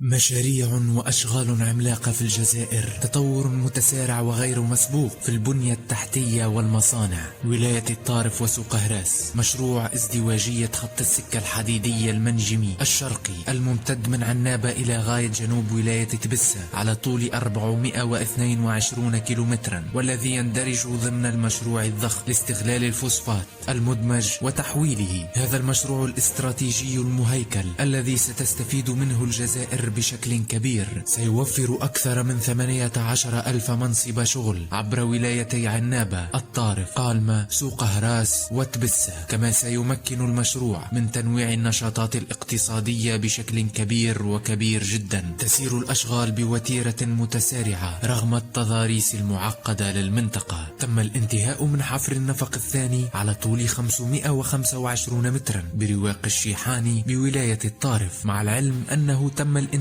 مشاريع وأشغال عملاقة في الجزائر، تطور متسارع وغير مسبوق في البنية التحتية والمصانع. ولاية الطارف وسوق هراس، مشروع ازدواجية خط السكة الحديدية المنجمي الشرقي الممتد من عنابة إلى غاية جنوب ولاية تبسة على طول 422 كيلومترا، والذي يندرج ضمن المشروع الضخم لاستغلال الفوسفات المدمج وتحويله. هذا المشروع الاستراتيجي المهيكل الذي ستستفيد منه الجزائر بشكل كبير سيوفر أكثر من 18 ألف منصب شغل عبر ولايتي عنابة، الطارف، قالمة، سوق هراس وتبسة. كما سيمكن المشروع من تنويع النشاطات الاقتصادية بشكل كبير وكبير جدا. تسير الأشغال بوتيرة متسارعة رغم التضاريس المعقدة للمنطقة. تم الانتهاء من حفر النفق الثاني على طول 525 مترا برواق الشيحاني بولاية الطارف، مع العلم أنه تم الانتهاء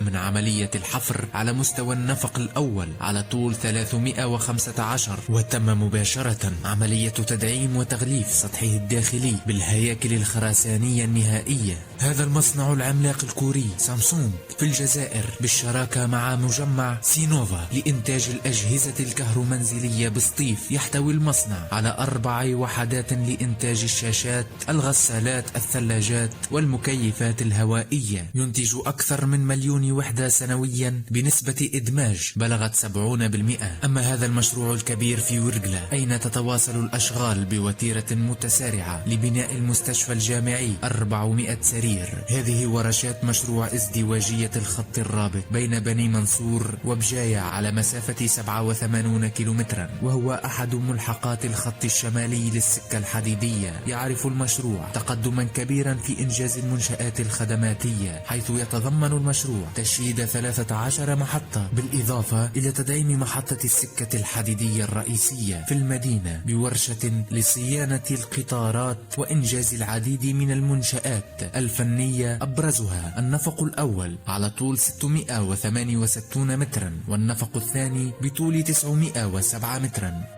من عملية الحفر على مستوى النفق الأول على طول 315، وتم مباشرة عملية تدعيم وتغليف سطحه الداخلي بالهياكل الخرسانية النهائية. هذا المصنع العملاق الكوري سامسونج في الجزائر بالشراكة مع مجمع سينوفا لإنتاج الأجهزة الكهرومنزلية بسطيف، يحتوي المصنع على 4 وحدات لإنتاج الشاشات، الغسالات، الثلاجات والمكيفات الهوائية. ينتج أكثر من 1,000,000 وحدة سنويا بنسبة إدماج بلغت 70%. أما هذا المشروع الكبير في ورقلة، أين تتواصل الأشغال بوتيرة متسارعة لبناء المستشفى الجامعي 400 سرير. هذه ورشات مشروع ازدواجية الخط الرابط بين بني منصور وبجاية على مسافة 87 كيلومترا، وهو أحد ملحقات الخط الشمالي للسكة الحديدية. يعرف المشروع تقدما كبيرا في إنجاز المنشآت الخدماتية، حيث يتضمن المشروع تشييد 13 محطة، بالإضافة إلى تدعيم محطة السكة الحديدية الرئيسية في المدينة بورشة لصيانة القطارات، وإنجاز العديد من المنشآت الفنية، أبرزها النفق الأول على طول 668 مترا، والنفق الثاني بطول 907 مترا.